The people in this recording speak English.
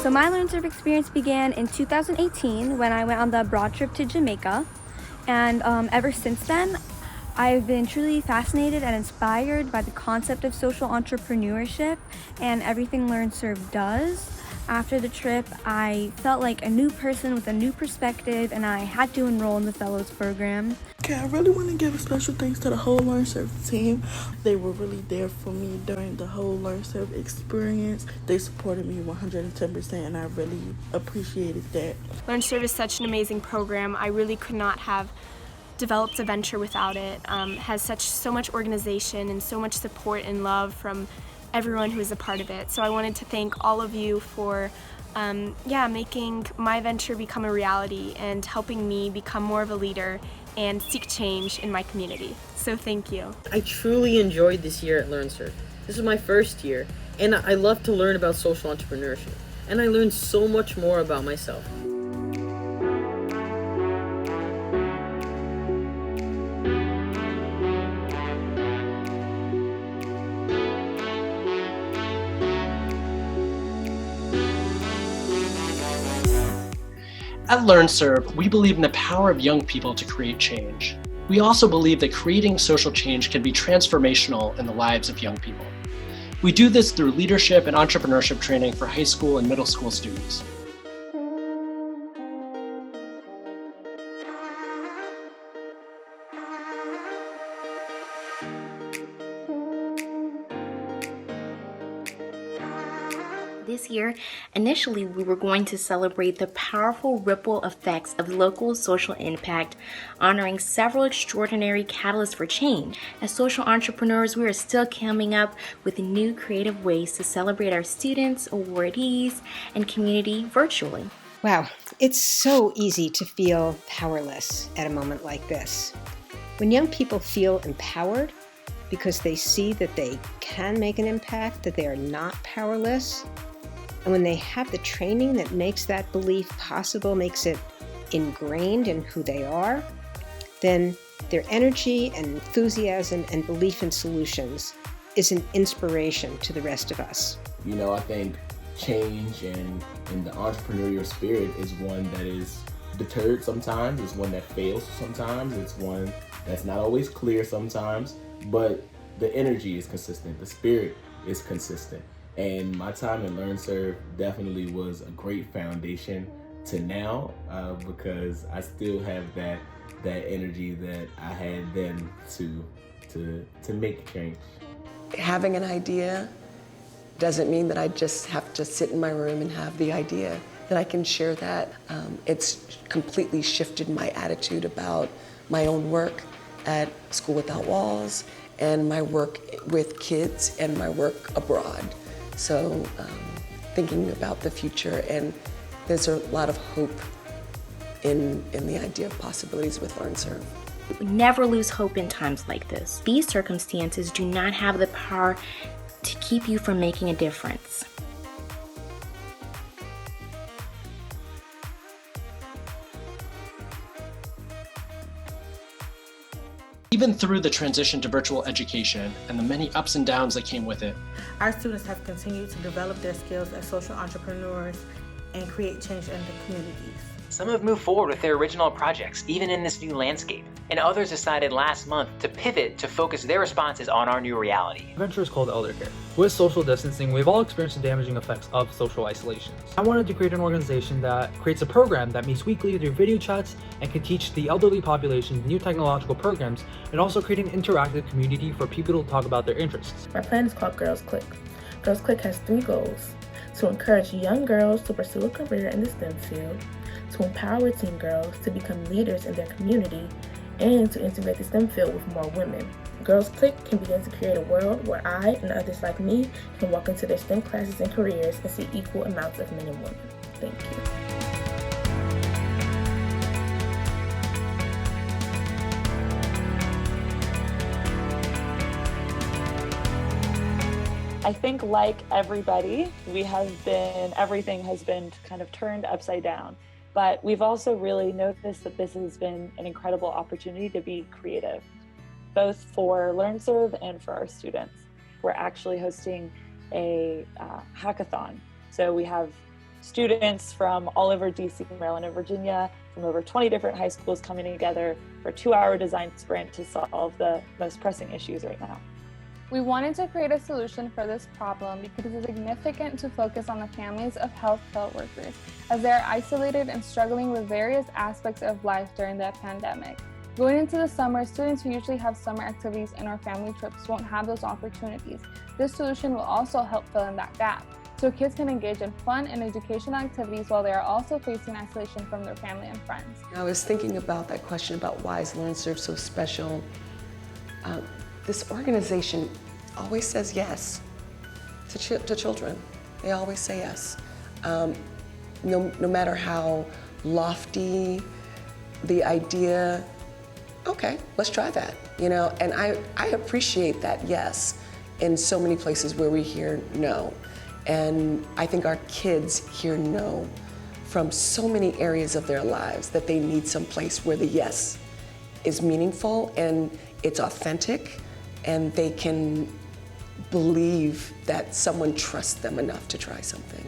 So my LearnServe experience began in 2018 when I went on the abroad trip to Jamaica. And ever since then, I've been truly fascinated and inspired by the concept of social entrepreneurship and everything LearnServe does. After the trip, I felt like a new person with a new perspective, and I had to enroll in the Fellows program. Okay, I really want to give a special thanks to the whole LearnServe team. They were really there for me during the whole LearnServe experience. They supported me 110%, and I really appreciated that. LearnServe is such an amazing program. I really could not have developed a venture without it. It has so much organization and so much support and love from everyone who is a part of it. So I wanted to thank all of you for making my venture become a reality and helping me become more of a leader and seek change in my community. So thank you. I truly enjoyed this year at LearnServe. This is my first year, and I love to learn about social entrepreneurship. And I learned so much more about myself. At LearnServe, we believe in the power of young people to create change. We also believe that creating social change can be transformational in the lives of young people. We do this through leadership and entrepreneurship training for high school and middle school students. This year, initially we were going to celebrate the powerful ripple effects of local social impact, honoring several extraordinary catalysts for change. As social entrepreneurs, we are still coming up with new creative ways to celebrate our students, awardees, and community virtually. Wow, it's so easy to feel powerless at a moment like this. When young people feel empowered because they see that they can make an impact, that they are not powerless, and when they have the training that makes that belief possible, makes it ingrained in who they are, then their energy and enthusiasm and belief in solutions is an inspiration to the rest of us. You know, I think change and the entrepreneurial spirit is one that is deterred sometimes, it's one that fails sometimes, it's one that's not always clear sometimes, but the energy is consistent, the spirit is consistent. And my time at LearnServe definitely was a great foundation to now, because I still have that energy that I had then to make change. Having an idea doesn't mean that I just have to sit in my room and have the idea, that I can share that. It's completely shifted my attitude about my own work at School Without Walls and my work with kids and my work abroad. So thinking about the future, and there's a lot of hope in the idea of possibilities with LearnServe. Never lose hope in times like this. These circumstances do not have the power to keep you from making a difference. Even through the transition to virtual education and the many ups and downs that came with it, our students have continued to develop their skills as social entrepreneurs and create change in the communities. Some have moved forward with their original projects, even in this new landscape, and others decided last month to pivot to focus their responses on our new reality. The venture is called Elder Care. With social distancing, we've all experienced the damaging effects of social isolation. I wanted to create an organization that creates a program that meets weekly through video chats and can teach the elderly population new technological programs, and also create an interactive community for people to talk about their interests. My plan is called Girls Click. Girls Click has 3 goals: to encourage young girls to pursue a career in the STEM field, to empower teen girls to become leaders in their community, and to integrate the STEM field with more women. Girls Click can begin to create a world where I and others like me can walk into their STEM classes and careers and see equal amounts of men and women. Thank you. I think like everybody, everything has been kind of turned upside down. But we've also really noticed that this has been an incredible opportunity to be creative, both for LearnServe and for our students. We're actually hosting a hackathon. So we have students from all over DC, Maryland, and Virginia, from over 20 different high schools coming together for a 2-hour design sprint to solve the most pressing issues right now. We wanted to create a solution for this problem because it is significant to focus on the families of healthcare workers, as they are isolated and struggling with various aspects of life during the pandemic. Going into the summer, students who usually have summer activities and or family trips won't have those opportunities. This solution will also help fill in that gap, so kids can engage in fun and educational activities while they are also facing isolation from their family and friends. I was thinking about that question about why is LearnServe so special. This organization always says yes to children. They always say yes. No matter how lofty the idea, okay, let's try that, you know? And I appreciate that yes in so many places where we hear no. And I think our kids hear no from so many areas of their lives that they need some place where the yes is meaningful and it's authentic and they can believe that someone trusts them enough to try something.